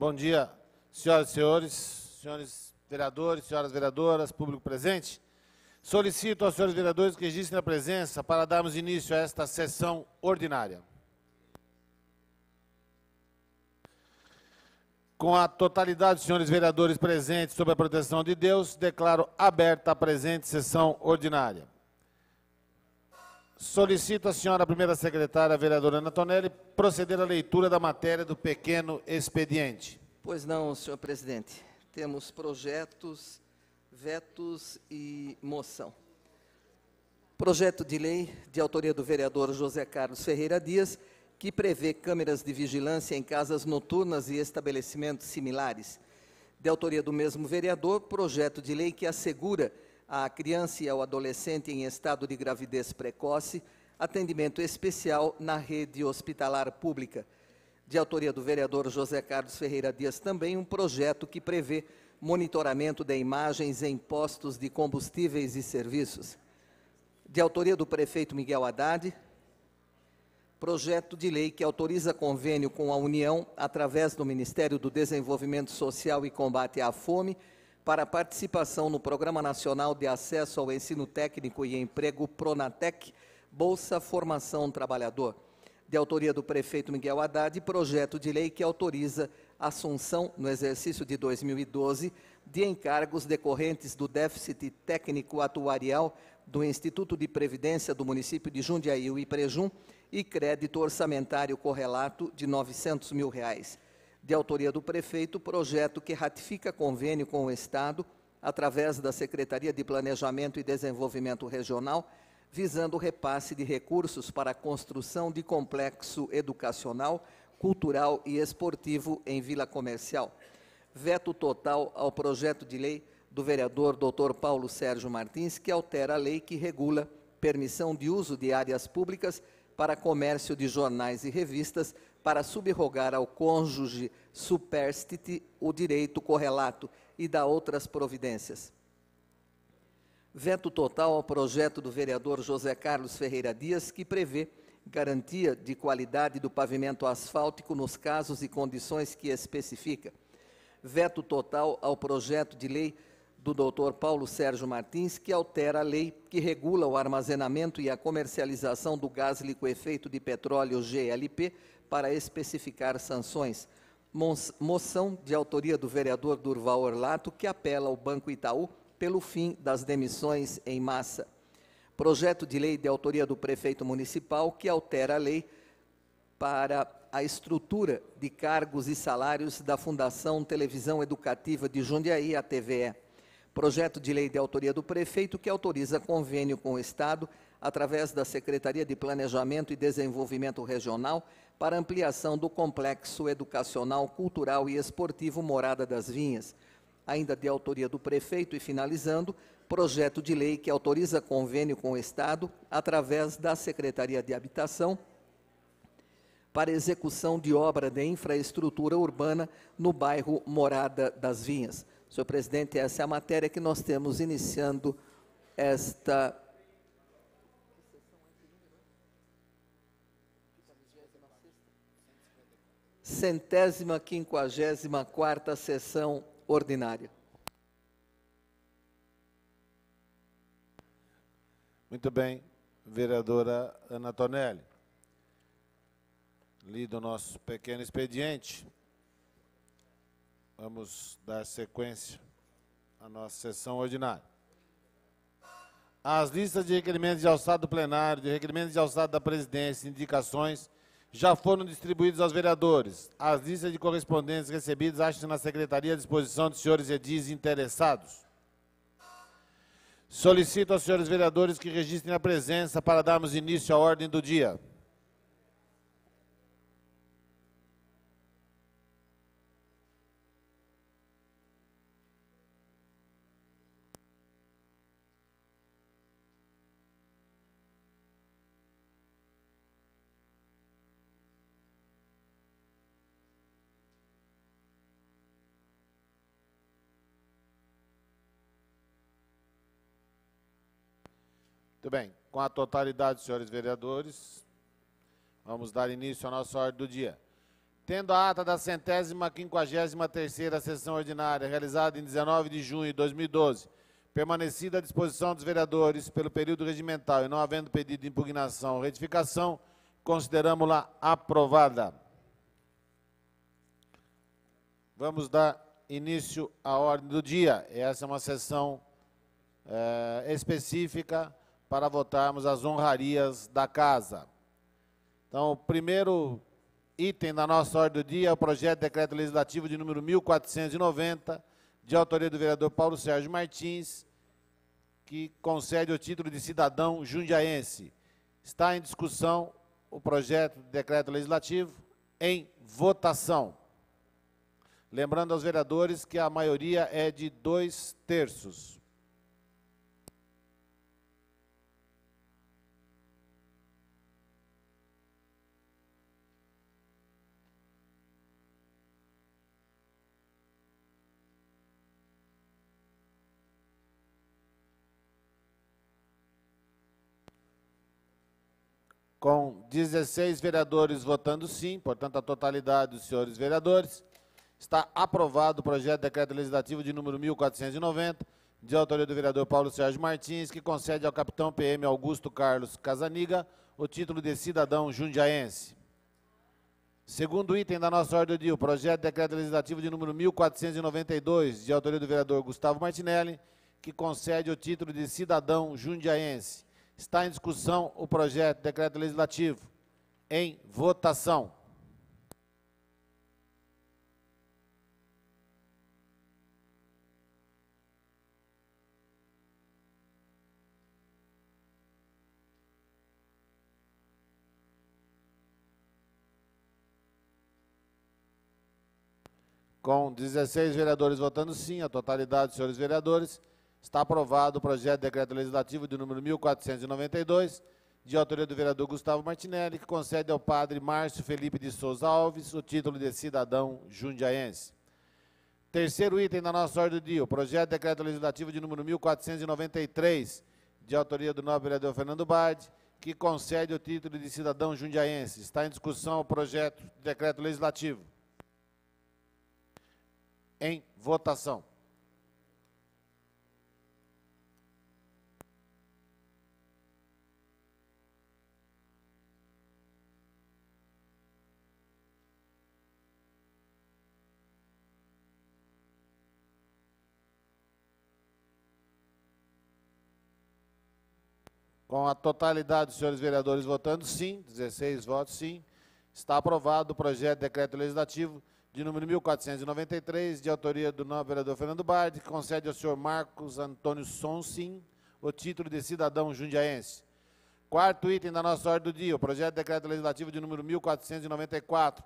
Bom dia, senhoras e senhores, senhores vereadores, senhoras vereadoras, público presente. Solicito aos senhores vereadores que registrem a presença para darmos início a esta sessão ordinária. Com a totalidade dos senhores vereadores presentes sob a proteção de Deus, declaro aberta a presente sessão ordinária. Solicito à senhora primeira secretária, a vereadora Ana Tonelli, proceder à leitura da matéria do pequeno expediente. Pois não, senhor presidente. Temos projetos, vetos e moção. Projeto de lei de autoria do vereador José Carlos Ferreira Dias, que prevê câmeras de vigilância em casas noturnas e estabelecimentos similares. De autoria do mesmo vereador, projeto de lei que assegura à criança e ao adolescente em estado de gravidez precoce atendimento especial na rede hospitalar pública. De autoria do vereador José Carlos Ferreira Dias, também um projeto que prevê monitoramento de imagens em postos de combustíveis e serviços. De autoria do prefeito Miguel Haddad, projeto de lei que autoriza convênio com a União, através do Ministério do Desenvolvimento Social e Combate à Fome, para participação no Programa Nacional de Acesso ao Ensino Técnico e Emprego Pronatec, Bolsa Formação Trabalhador. De autoria do prefeito Miguel Haddad, projeto de lei que autoriza a assunção, no exercício de 2012, de encargos decorrentes do déficit técnico atuarial do Instituto de Previdência do município de Jundiaí, o IPREJUM, e crédito orçamentário correlato de R$ 900 mil. De autoria do prefeito, projeto que ratifica convênio com o Estado, através da Secretaria de Planejamento e Desenvolvimento Regional, visando o repasse de recursos para a construção de complexo educacional, cultural e esportivo em Vila Comercial. Veto total ao projeto de lei do vereador Dr. Paulo Sérgio Martins, que altera a lei que regula permissão de uso de áreas públicas para comércio de jornais e revistas, para subrogar ao cônjuge supérstite o direito correlato e dá outras providências. Veto total ao projeto do vereador José Carlos Ferreira Dias, que prevê garantia de qualidade do pavimento asfáltico nos casos e condições que especifica. Veto total ao projeto de lei do Dr. Paulo Sérgio Martins, que altera a lei que regula o armazenamento e a comercialização do gás liquefeito de petróleo GLP para especificar sanções. Moção de autoria do vereador Durval Orlato, que apela ao Banco Itaú pelo fim das demissões em massa. Projeto de lei de autoria do prefeito municipal, que altera a lei para a estrutura de cargos e salários da Fundação Televisão Educativa de Jundiaí, a TVE. Projeto de lei de autoria do prefeito que autoriza convênio com o Estado, através da Secretaria de Planejamento e Desenvolvimento Regional, para ampliação do complexo educacional, cultural e esportivo Morada das Vinhas. Ainda de autoria do prefeito e finalizando, projeto de lei que autoriza convênio com o Estado, através da Secretaria de Habitação, para execução de obra de infraestrutura urbana no bairro Morada das Vinhas. Senhor presidente, essa é a matéria que nós temos iniciando esta 154ª sessão ordinária. Muito bem, vereadora Ana Tonelli. Lido o nosso pequeno expediente. Vamos dar sequência à nossa sessão ordinária. As listas de requerimentos de alçada do plenário, de requerimentos de alçada da presidência e indicações já foram distribuídos aos vereadores. As listas de correspondências recebidas acham-se na secretaria à disposição dos senhores edis interessados. Solicito aos senhores vereadores que registrem a presença para darmos início à ordem do dia. Muito bem, com a totalidade dos senhores vereadores, vamos dar início à nossa ordem do dia. Tendo a ata da 153ª sessão ordinária, realizada em 19 de junho de 2012, permanecida à disposição dos vereadores pelo período regimental e não havendo pedido de impugnação ou retificação, consideramos-la aprovada. Vamos dar início à ordem do dia. Essa é uma sessão específica para votarmos as honrarias da Casa. Então, o primeiro item da nossa ordem do dia é o projeto de decreto legislativo de número 1490, de autoria do vereador Paulo Sérgio Martins, que concede o título de cidadão jundiaense. Está em discussão o projeto de decreto legislativo em votação. Lembrando aos vereadores que a maioria é de 2/3. Com 16 vereadores votando sim, portanto, a totalidade dos senhores vereadores, está aprovado o projeto de decreto legislativo de número 1490, de autoria do vereador Paulo Sérgio Martins, que concede ao capitão PM Augusto Carlos Casaniga o título de cidadão jundiaense. Segundo item da nossa ordem do dia, o projeto de decreto legislativo de número 1492, de autoria do vereador Gustavo Martinelli, que concede o título de cidadão jundiaense. Está em discussão o projeto de decreto legislativo em votação. Com 16 vereadores votando sim, a totalidade dos senhores vereadores, está aprovado o projeto de decreto legislativo de número 1492, de autoria do vereador Gustavo Martinelli, que concede ao padre Márcio Felipe de Souza Alves o título de cidadão jundiaense. Terceiro item da nossa ordem do dia, o projeto de decreto legislativo de número 1493, de autoria do nobre vereador Fernando Bard, que concede o título de cidadão jundiaense. Está em discussão o projeto de decreto legislativo em votação. Com a totalidade dos senhores vereadores votando sim, 16 votos sim, está aprovado o projeto de decreto legislativo de número 1493, de autoria do nobre vereador Fernando Bard, que concede ao senhor Marcos Antônio Sonsim o título de cidadão jundiaense. Quarto item da nossa ordem do dia, o projeto de decreto legislativo de número 1494,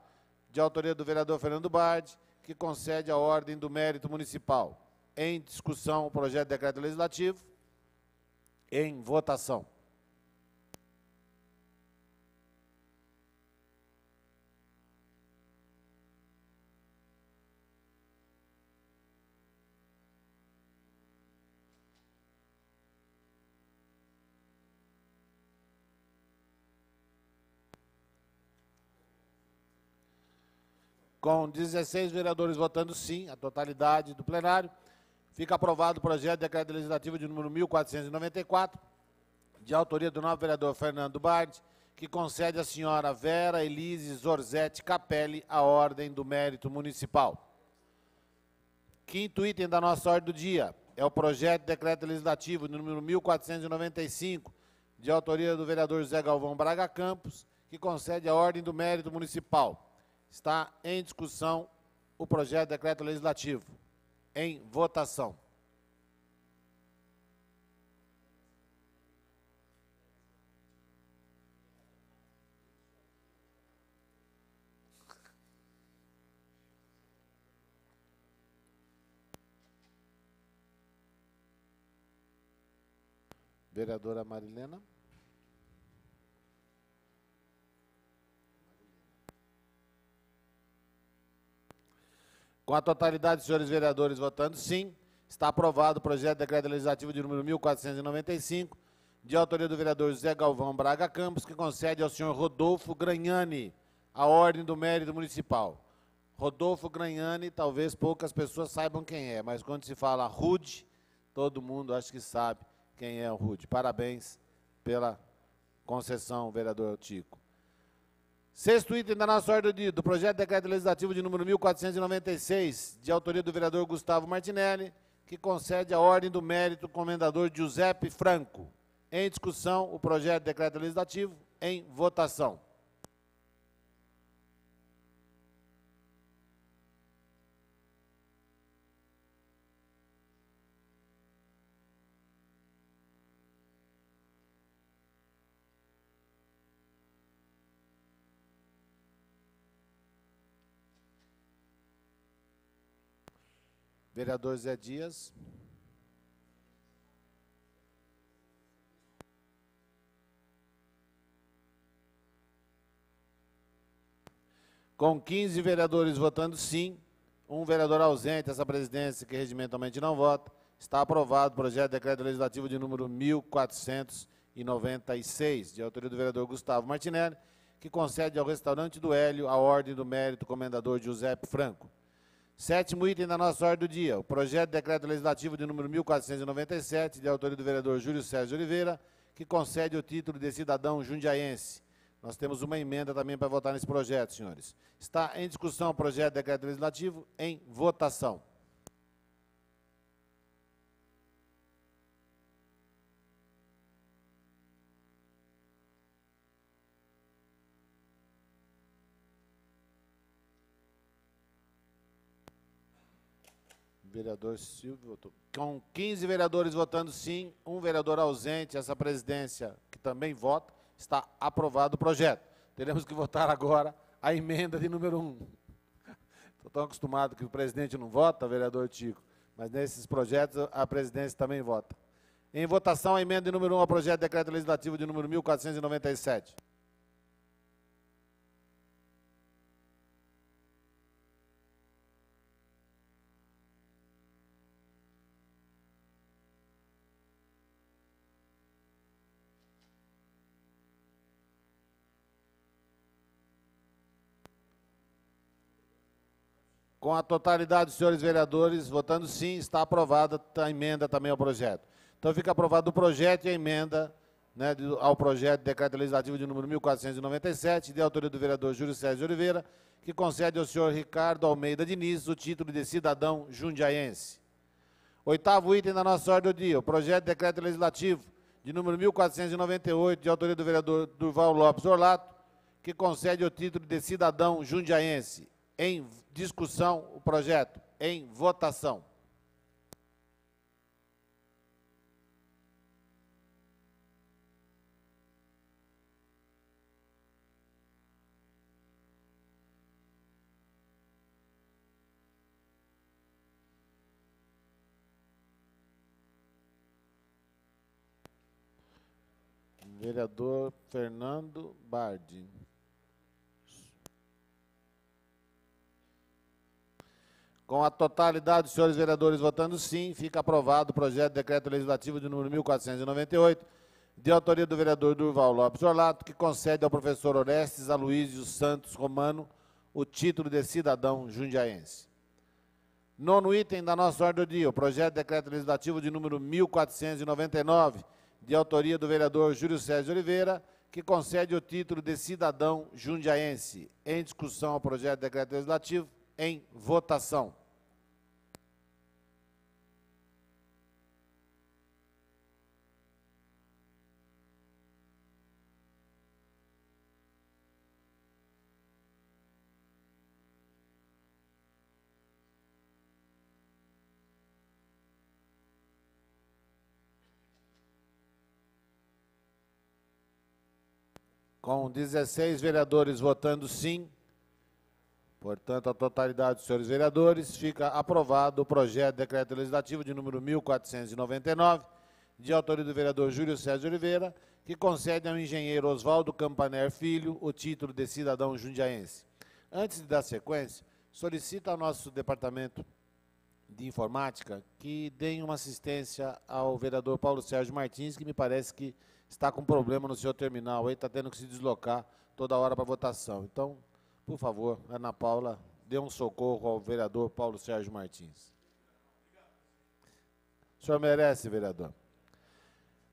de autoria do vereador Fernando Bard, que concede a ordem do mérito municipal. Em discussão o projeto de decreto legislativo em votação. Com 16 vereadores votando sim, a totalidade do plenário, fica aprovado o projeto de decreto legislativo de número 1494, de autoria do nobre vereador Fernando Bard, que concede à senhora Vera Elise Zorzete Capelli a ordem do mérito municipal. Quinto item da nossa ordem do dia é o projeto de decreto legislativo de número 1495, de autoria do vereador José Galvão Braga Campos, que concede a ordem do mérito municipal. Está em discussão o projeto de decreto legislativo em votação. Vereadora Marilena. Com a totalidade dos senhores vereadores votando sim, está aprovado o projeto de decreto legislativo de número 1495, de autoria do vereador José Galvão Braga Campos, que concede ao senhor Rodolfo Gragnani a Ordem do Mérito Municipal. Rodolfo Gragnani, talvez poucas pessoas saibam quem é, mas quando se fala Rude, todo mundo acho que sabe quem é o Rude. Parabéns pela concessão, vereador Tico. Sexto item da nossa ordem do dia, do projeto de decreto legislativo de número 1496, de autoria do vereador Gustavo Martinelli, que concede a ordem do mérito comendador Giuseppe Franco. Em discussão, o projeto de decreto legislativo em votação. Vereador Zé Dias. Com 15 vereadores votando sim, um vereador ausente, essa presidência que regimentalmente não vota, está aprovado o projeto de decreto legislativo de número 1496, de autoria do vereador Gustavo Martinelli, que concede ao restaurante do Hélio a ordem do mérito comendador Giuseppe Franco. Sétimo item da nossa ordem do dia, o projeto de decreto legislativo de número 1497, de autoria do vereador Júlio César de Oliveira, que concede o título de cidadão jundiaense. Nós temos uma emenda também para votar nesse projeto, senhores. Está em discussão o projeto de decreto legislativo em votação. Vereador Silvio votou. Com 15 vereadores votando sim, um vereador ausente, essa presidência que também vota, está aprovado o projeto. Teremos que votar agora a emenda de número 1. Estou tão acostumado que o presidente não vota, vereador Tico, mas nesses projetos a presidência também vota. Em votação, a emenda de número 1 ao projeto de decreto legislativo de número 1497. Com a totalidade dos senhores vereadores votando sim, está aprovada a emenda também ao projeto. Então fica aprovado o projeto e a emenda, né, ao projeto de decreto legislativo de número 1497, de autoria do vereador Júlio César de Oliveira, que concede ao senhor Ricardo Almeida Diniz o título de cidadão jundiaense. Oitavo item da nossa ordem do dia, o projeto de decreto legislativo de número 1498, de autoria do vereador Durval Lopes Orlato, que concede o título de cidadão jundiaense. Em discussão, o projeto. Em votação. Vereador Fernando Bardi. Com a totalidade dos senhores vereadores votando sim, fica aprovado o projeto de decreto legislativo de número 1498, de autoria do vereador Durval Lopes Orlato, que concede ao professor Orestes Aloísio Santos Romano o título de cidadão jundiaense. Nono item da nossa ordem do dia, o projeto de decreto legislativo de número 1499, de autoria do vereador Júlio César de Oliveira, que concede o título de cidadão jundiaense. Em discussão ao projeto de decreto legislativo, em votação. Com 16 vereadores votando sim, portanto, a totalidade dos senhores vereadores, fica aprovado o projeto de decreto legislativo de número 1499, de autoria do vereador Júlio César de Oliveira, que concede ao engenheiro Oswaldo Campaner Filho o título de cidadão jundiaense. Antes de dar sequência, solicito ao nosso departamento de informática que deem uma assistência ao vereador Paulo Sérgio Martins, que me parece que está com problema no seu terminal, aí está tendo que se deslocar toda hora para votação. Então, Por favor, Ana Paula, dê um socorro ao vereador Paulo Sérgio Martins. O senhor merece, vereador.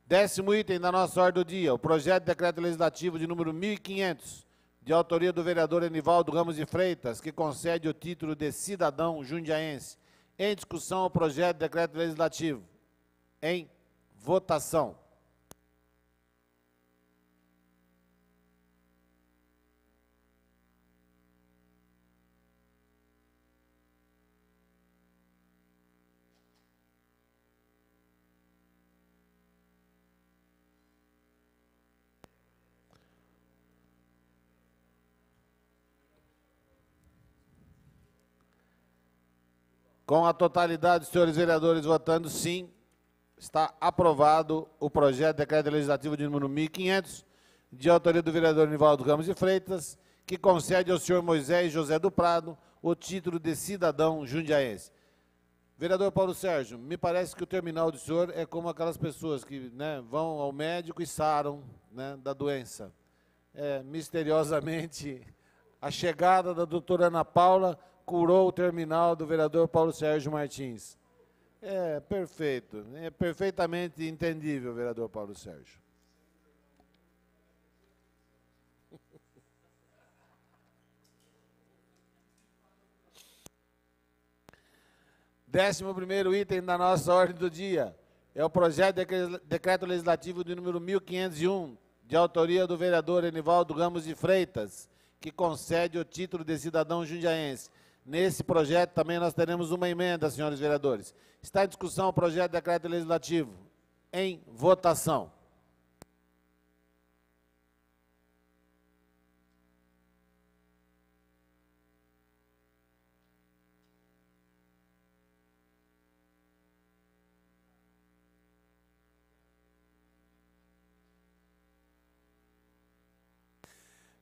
10º item da nossa ordem do dia, o projeto de decreto legislativo de número 1500, de autoria do vereador Enivaldo Ramos de Freitas, que concede o título de cidadão jundiaense. Em discussão, o projeto de decreto legislativo. Em votação. Com a totalidade dos senhores vereadores votando sim, está aprovado o projeto de decreto legislativo de número 1500, de autoria do vereador Enivaldo Ramos de Freitas, que concede ao senhor Moisés José do Prado o título de cidadão jundiaense. Vereador Paulo Sérgio, me parece que o terminal do senhor é como aquelas pessoas que, né, vão ao médico e saram, né, da doença. Misteriosamente, a chegada da doutora Ana Paula curou o terminal do vereador Paulo Sérgio Martins. Perfeito. É perfeitamente entendível, vereador Paulo Sérgio. Décimo primeiro item da nossa ordem do dia é o projeto de decreto legislativo de número 1501, de autoria do vereador Enivaldo Ramos de Freitas, que concede o título de cidadão jundiaense. Nesse projeto também nós teremos uma emenda, senhores vereadores. Está em discussão o projeto de decreto legislativo. Em votação.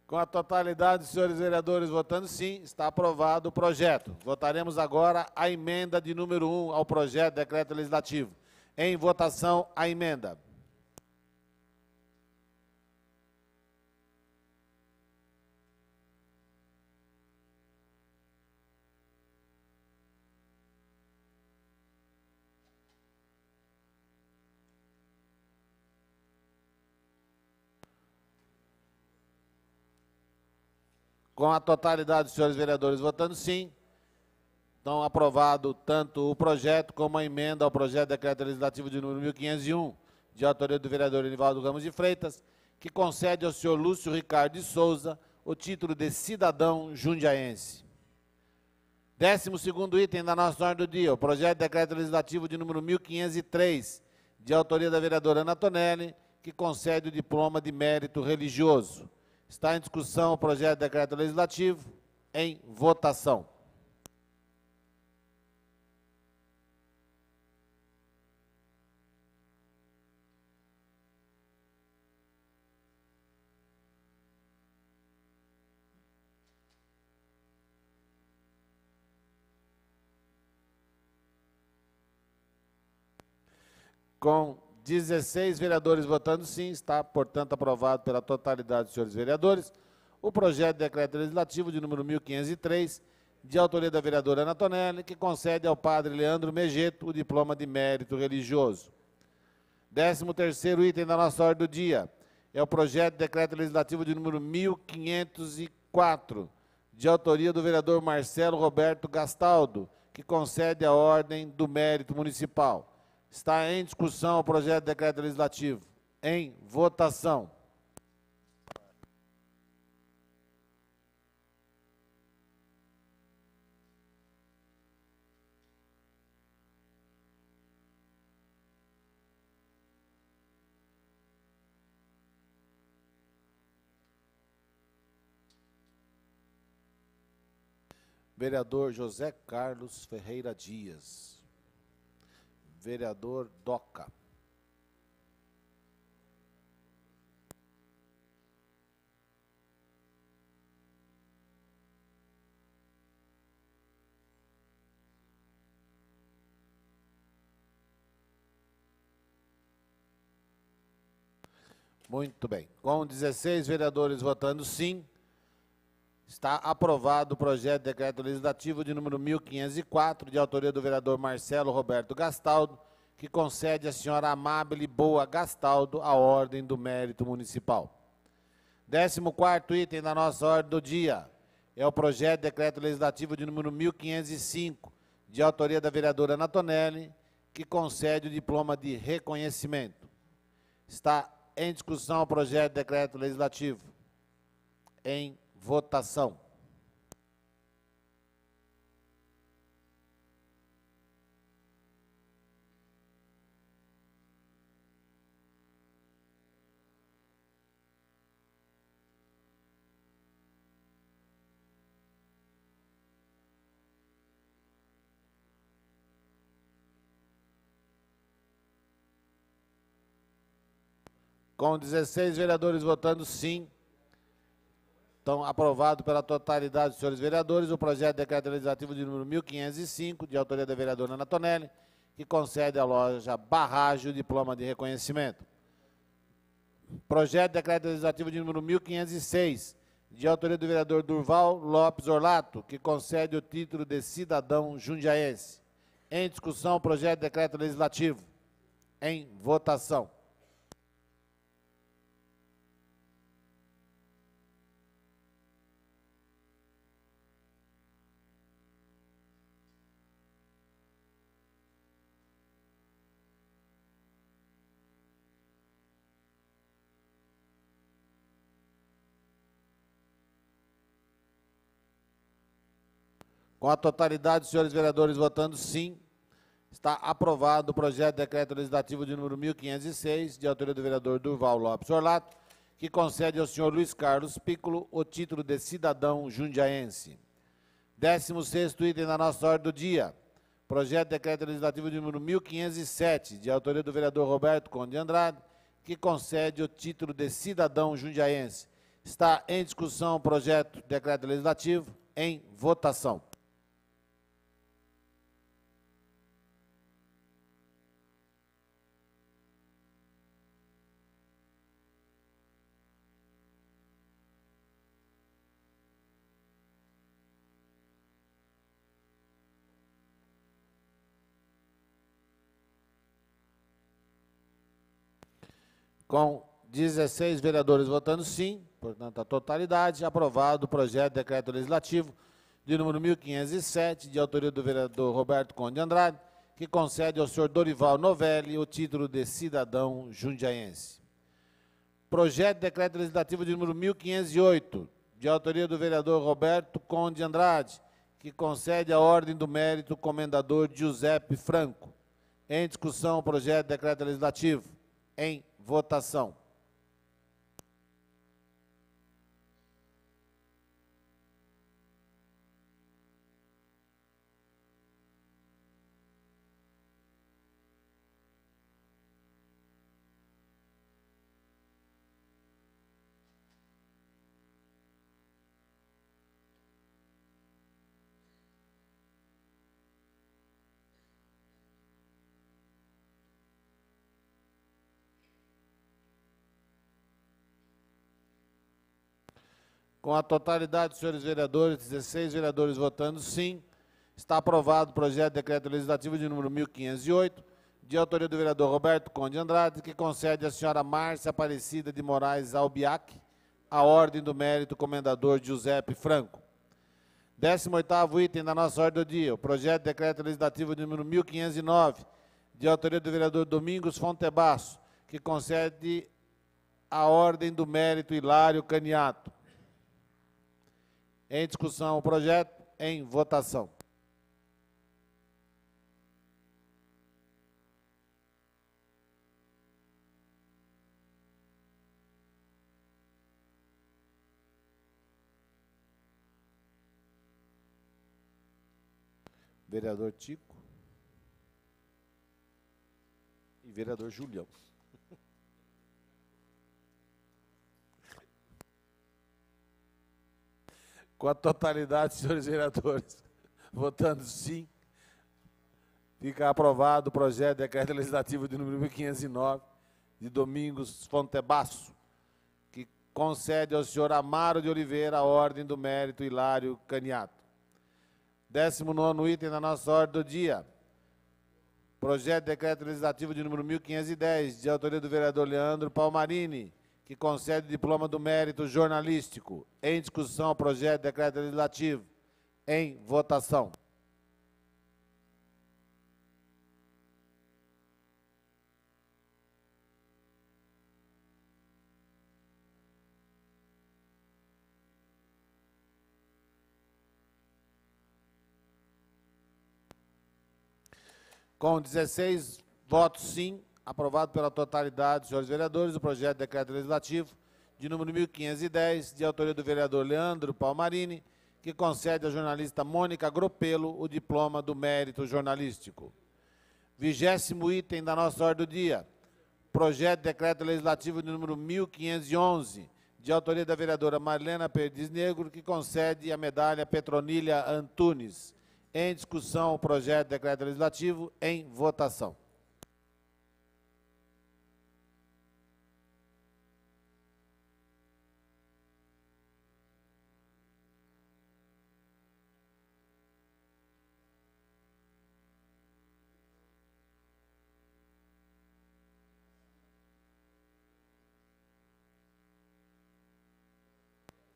Com a totalidade dos senhores vereadores votando sim, está aprovado o projeto. Votaremos agora a emenda de número 1 ao projeto de decreto legislativo. Em votação, a emenda. Com a totalidade dos senhores vereadores votando sim, então aprovado tanto o projeto como a emenda ao projeto de decreto legislativo de número 1501, de autoria do vereador Enivaldo Ramos de Freitas, que concede ao senhor Lúcio Ricardo de Souza o título de cidadão jundiaense. 12º item da nossa ordem do dia, o projeto de decreto legislativo de número 1503, de autoria da vereadora Ana Tonelli, que concede o diploma de mérito religioso. Está em discussão o projeto de decreto legislativo. Em votação. Com 16 vereadores votando sim, está, portanto, aprovado pela totalidade dos senhores vereadores o projeto de decreto legislativo de número 1503, de autoria da vereadora Ana Tonelli, que concede ao padre Leandro Megeto o diploma de mérito religioso. 13º item da nossa ordem do dia é o projeto de decreto legislativo de número 1504, de autoria do vereador Marcelo Roberto Gastaldo, que concede a ordem do mérito municipal. Está em discussão o projeto de decreto legislativo. Em votação. Vereador José Carlos Ferreira Dias. Vereador Doca. Muito bem. Com 16 vereadores votando sim, Está aprovado o projeto de decreto legislativo de número 1504, de autoria do vereador Marcelo Roberto Gastaldo, que concede à senhora Amábile Boa Gastaldo a ordem do mérito municipal. 14º item da nossa ordem do dia é o projeto de decreto legislativo de número 1505, de autoria da vereadora Ana Tonelli, que concede o diploma de reconhecimento. Está em discussão o projeto de decreto legislativo. Em votação. Com 16 vereadores votando sim, então, aprovado pela totalidade dos senhores vereadores, o projeto de decreto legislativo de número 1505, de autoria da vereadora Ana Tonelli, que concede à loja Barragem o diploma de reconhecimento. Projeto de decreto legislativo de número 1506, de autoria do vereador Durval Lopes Orlato, que concede o título de cidadão jundiaense. Em discussão, o projeto de decreto legislativo. Em votação. Com a totalidade dos senhores vereadores votando sim, está aprovado o projeto de decreto legislativo de número 1506, de autoria do vereador Durval Lopes Orlato, que concede ao senhor Luiz Carlos Piccolo o título de cidadão jundiaense. 16º item da nossa ordem do dia, projeto de decreto legislativo de número 1507, de autoria do vereador Roberto Conde de Andrade, que concede o título de cidadão jundiaense. Está em discussão o projeto de decreto legislativo, em votação. Com 16 vereadores votando sim, portanto, a totalidade, aprovado o projeto de decreto legislativo de número 1507, de autoria do vereador Roberto Conde de Andrade, que concede ao senhor Dorival Novelli o título de cidadão jundiaense. Projeto de decreto legislativo de número 1508, de autoria do vereador Roberto Conde de Andrade, que concede a ordem do mérito comendador Giuseppe Franco. Em discussão, o projeto de decreto legislativo. Em votação. Com a totalidade dos senhores vereadores, 16 vereadores votando sim, está aprovado o projeto de decreto legislativo de número 1508, de autoria do vereador Roberto Conde de Andrade, que concede à senhora Márcia Aparecida de Moraes Albiac a ordem do mérito comendador Giuseppe Franco. 18º item da nossa ordem do dia, o projeto de decreto legislativo de número 1509, de autoria do vereador Domingos Fontebasso, que concede a ordem do mérito Hilário Caniato. Em discussão o projeto, em votação. Vereador Tico e vereador Julião. Com a totalidade, senhores vereadores, votando sim, fica aprovado o projeto de decreto legislativo de número 1509, de Domingos Fontebasso, que concede ao senhor Amaro de Oliveira a Ordem do Mérito Hilário Caniato. 19º item da nossa ordem do dia. Projeto de decreto legislativo de número 1510, de autoria do vereador Leandro Palmarini, que concede o diploma do mérito jornalístico. Em discussão, o projeto de decreto legislativo. Em votação. Com 16 votos sim, aprovado pela totalidade, senhores vereadores, o projeto de decreto legislativo de número 1510, de autoria do vereador Leandro Palmarini, que concede à jornalista Mônica Gropello o diploma do mérito jornalístico. 20º item da nossa ordem do dia, projeto de decreto legislativo de número 1511, de autoria da vereadora Marlena Perdiz Negro, que concede a medalha Petronília Antunes. Em discussão, o projeto de decreto legislativo em votação.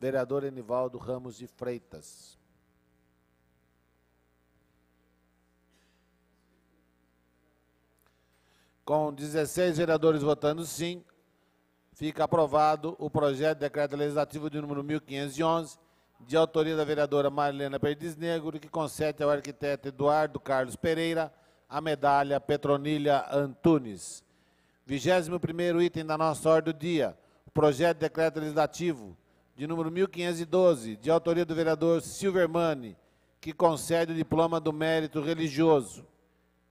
Vereador Enivaldo Ramos de Freitas. Com 16 vereadores votando sim, fica aprovado o projeto de decreto legislativo de número 1511, de autoria da vereadora Marlena Perdiz Negro, que concede ao arquiteto Eduardo Carlos Pereira a medalha Petronília Antunes. 21º item da nossa ordem do dia, o projeto de decreto legislativo de número 1512, de autoria do vereador Silvermani, que concede o diploma do mérito religioso.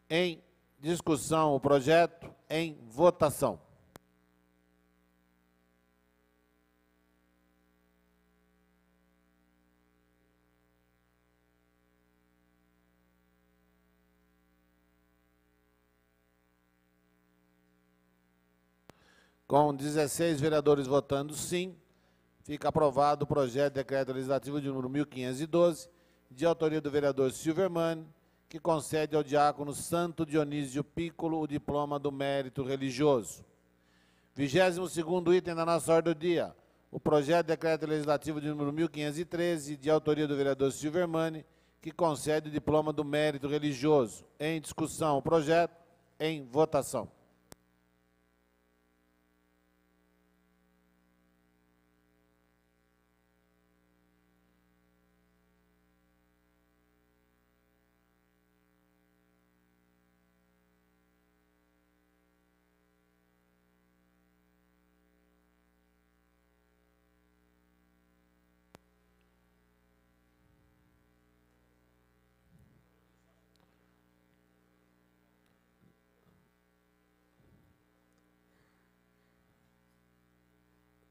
Em discussão, o projeto em votação. Com 16 vereadores votando sim, fica aprovado o projeto de decreto legislativo de número 1512, de autoria do vereador Silvermani, que concede ao diácono Santo Dionísio Piccolo o diploma do mérito religioso. 22º item da nossa ordem do dia, o projeto de decreto legislativo de número 1513, de autoria do vereador Silvermani, que concede o diploma do mérito religioso. Em discussão, o projeto em votação.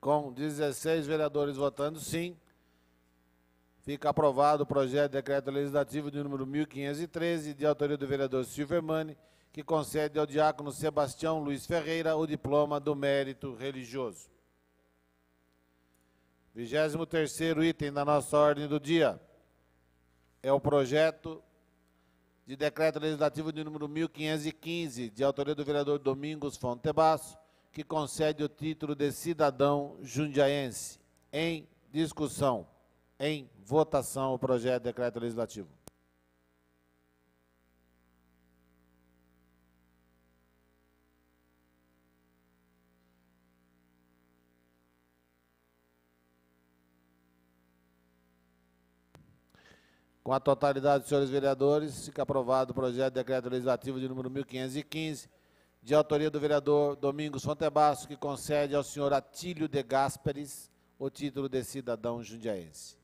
Com 16 vereadores votando sim, fica aprovado o projeto de decreto legislativo de número 1513, de autoria do vereador Silvermani, que concede ao diácono Sebastião Luiz Ferreira o diploma do mérito religioso. 23º item da nossa ordem do dia é o projeto de decreto legislativo de número 1515, de autoria do vereador Domingos Fontebasso, que concede o título de cidadão jundiaense. Em discussão, em votação, o projeto de decreto legislativo. Com a totalidade dos senhores vereadores, fica aprovado o projeto de decreto legislativo de número 1515, de autoria do vereador Domingos Fontebasso, que concede ao senhor Atílio de Gasperes o título de cidadão jundiaense.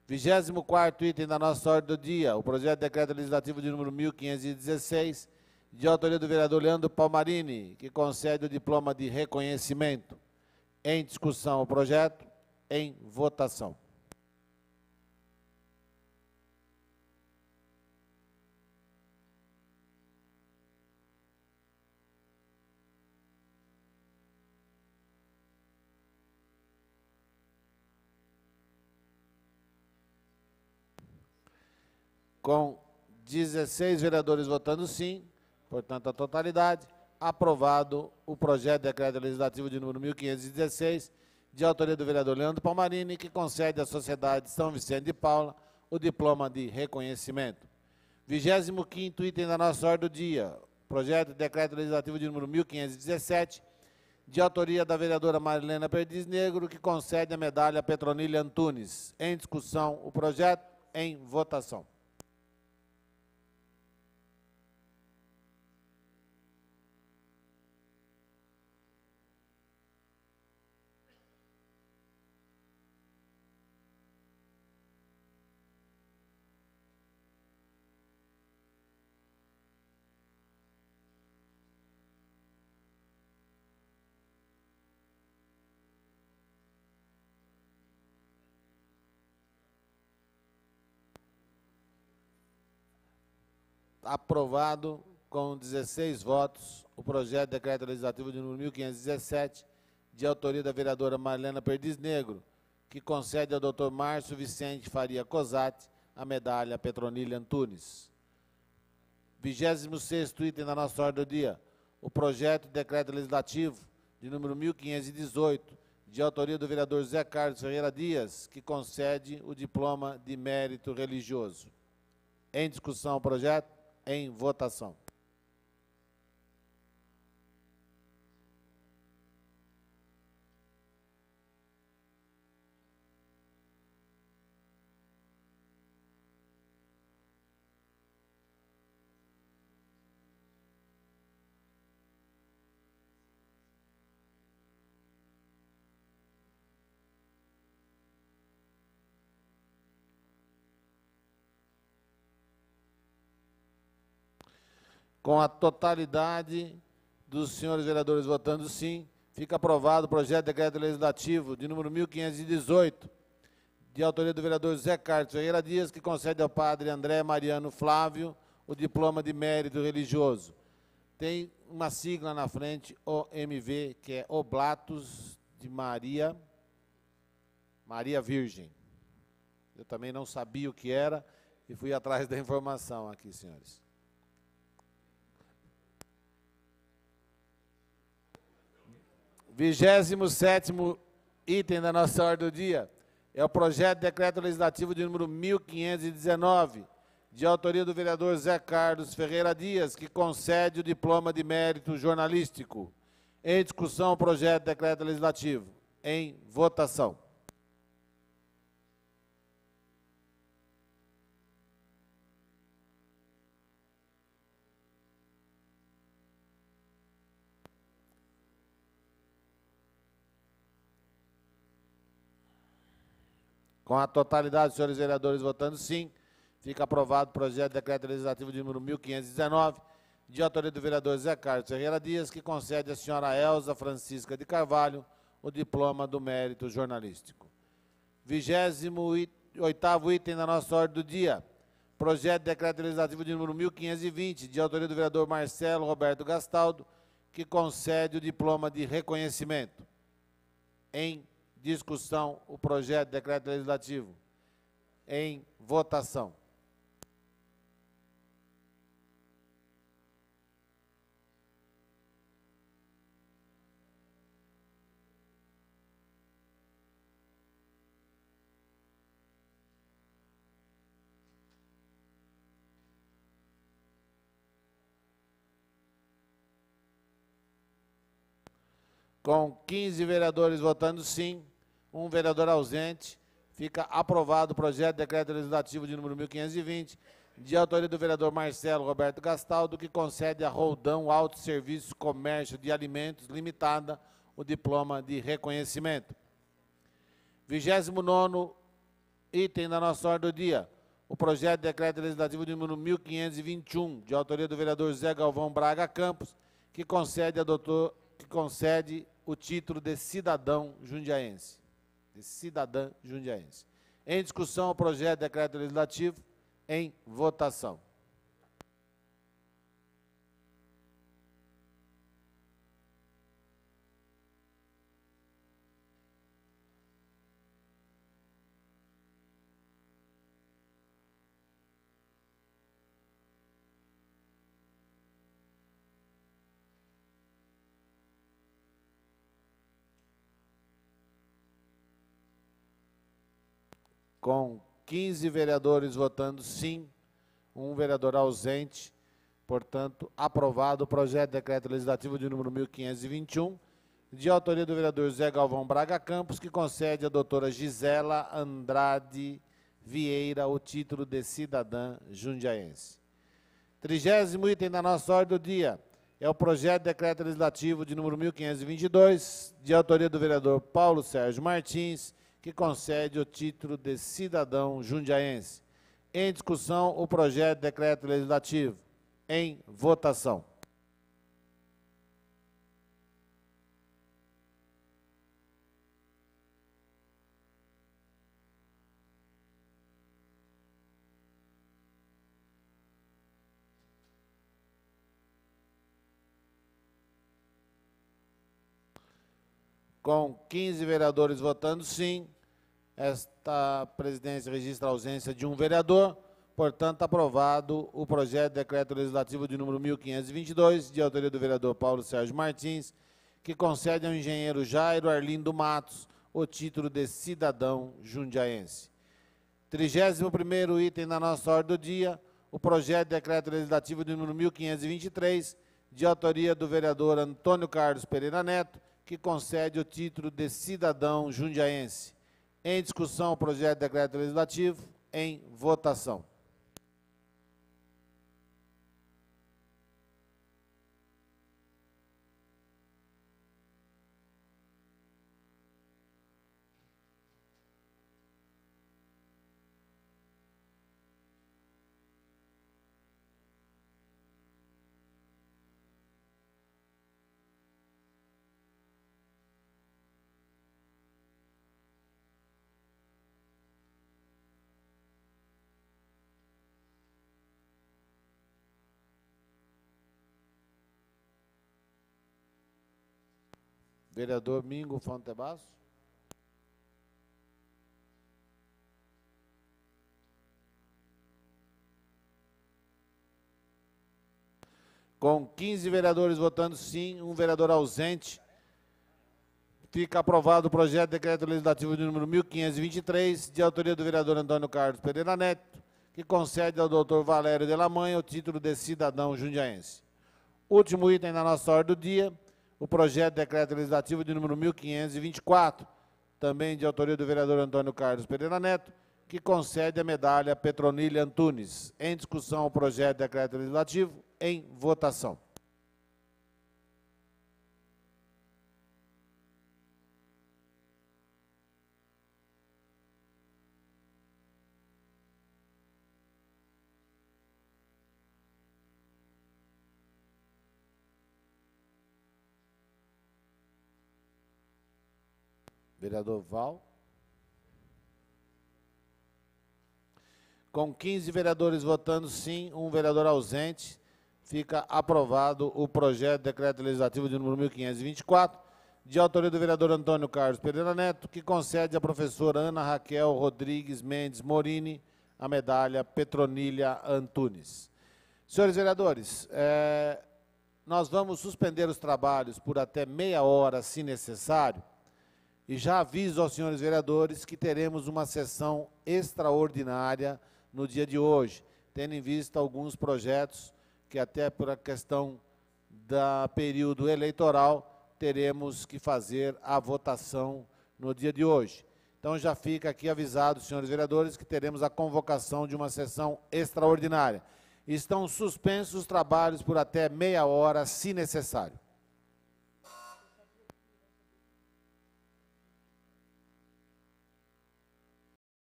24º item da nossa ordem do dia, o projeto de decreto legislativo de número 1516, de autoria do vereador Leandro Palmarini, que concede o diploma de reconhecimento. Em discussão, o projeto em votação. Com 16 vereadores votando sim, portanto, a totalidade, aprovado o projeto de decreto legislativo de número 1516, de autoria do vereador Leandro Palmarini, que concede à Sociedade São Vicente de Paula o diploma de reconhecimento. 25º item da nossa ordem do dia, projeto de decreto legislativo de número 1517, de autoria da vereadora Marilena Perdiz Negro, que concede a medalha Petronila Antunes. Em discussão, o projeto, em votação. Aprovado com 16 votos o projeto de decreto legislativo de número 1517, de autoria da vereadora Marilena Perdiz Negro, que concede ao Dr. Márcio Vicente Faria Cosati a medalha Petronila Antunes. 26º item da nossa ordem do dia, o projeto de decreto legislativo de número 1518, de autoria do vereador Zé Carlos Ferreira Dias, que concede o diploma de mérito religioso. Em discussão o projeto, em votação. Com a totalidade dos senhores vereadores votando sim, fica aprovado o projeto de decreto legislativo de número 1518, de autoria do vereador Zé Carlos Ferreira Dias, que concede ao padre André Mariano Flávio o diploma de mérito religioso. Tem uma sigla na frente, OMV, que é Oblatos de Maria Virgem. Eu também não sabia o que era e fui atrás da informação aqui, senhores. 27º item da nossa ordem do dia é o projeto de decreto legislativo de número 1519, de autoria do vereador Zé Carlos Ferreira Dias, que concede o diploma de mérito jornalístico. Em discussão, o projeto de decreto legislativo. Em votação. Com a totalidade dos senhores vereadores votando sim, fica aprovado o projeto de decreto legislativo de número 1519, de autoria do vereador Zé Carlos Ferreira Dias, que concede à senhora Elza Francisca de Carvalho o diploma do mérito jornalístico. 28º item da nossa ordem do dia, projeto de decreto legislativo de número 1520, de autoria do vereador Marcelo Roberto Gastaldo, que concede o diploma de reconhecimento. Em discussão, o projeto de decreto legislativo. Em votação. Com 15 vereadores votando sim, um vereador ausente, fica aprovado o projeto de decreto legislativo de número 1520, de autoria do vereador Marcelo Roberto Gastaldo, que concede a Roldão Autosserviço Comércio de Alimentos Limitada o diploma de reconhecimento. 29º item da nossa ordem do dia, o projeto de decreto legislativo de número 1521, de autoria do vereador Zé Galvão Braga Campos, que concede o título de cidadão jundiaense. De cidadã jundiaense. Em discussão, o projeto de decreto legislativo em votação. Com 15 vereadores votando sim, um vereador ausente, portanto, aprovado o projeto de decreto legislativo de número 1521, de autoria do vereador José Galvão Braga Campos, que concede à doutora Gisela Andrade Vieira o título de cidadã jundiaense. 30º item da nossa ordem do dia é o projeto de decreto legislativo de número 1522, de autoria do vereador Paulo Sérgio Martins, que concede o título de cidadão jundiaense. Em discussão, o projeto de decreto legislativo. Em votação. Com 15 vereadores votando sim, esta presidência registra a ausência de um vereador, portanto, aprovado o projeto de decreto legislativo de número 1522, de autoria do vereador Paulo Sérgio Martins, que concede ao engenheiro Jairo Arlindo Matos o título de cidadão jundiaense. 31º item da nossa ordem do dia, o projeto de decreto legislativo de número 1523, de autoria do vereador Antônio Carlos Pereira Neto, que concede o título de cidadão jundiaense. Em discussão, o projeto de decreto legislativo. Em votação. Vereador Mingo Fontebasso. Com 15 vereadores votando sim, um vereador ausente, fica aprovado o projeto de decreto legislativo de número 1523, de autoria do vereador Antônio Carlos Pereira Neto, que concede ao doutor Valério de la Manha o título de cidadão jundiaense. Último item da nossa ordem do dia, o projeto de decreto legislativo de número 1524, também de autoria do vereador Antônio Carlos Pereira Neto, que concede a medalha Petronília Antunes. Em discussão, o projeto de decreto legislativo. Em votação. Vereador Val. Com 15 vereadores votando sim, um vereador ausente, fica aprovado o projeto de decreto legislativo de número 1524, de autoria do vereador Antônio Carlos Pereira Neto, que concede à professora Ana Raquel Rodrigues Mendes Morini a medalha Petronília Antunes. Senhores vereadores, nós vamos suspender os trabalhos por até meia hora, se necessário, e já aviso aos senhores vereadores que teremos uma sessão extraordinária no dia de hoje, tendo em vista alguns projetos que até por a questão do período eleitoral teremos que fazer a votação no dia de hoje. Então já fica aqui avisado, senhores vereadores, que teremos a convocação de uma sessão extraordinária. Estão suspensos os trabalhos por até meia hora, se necessário.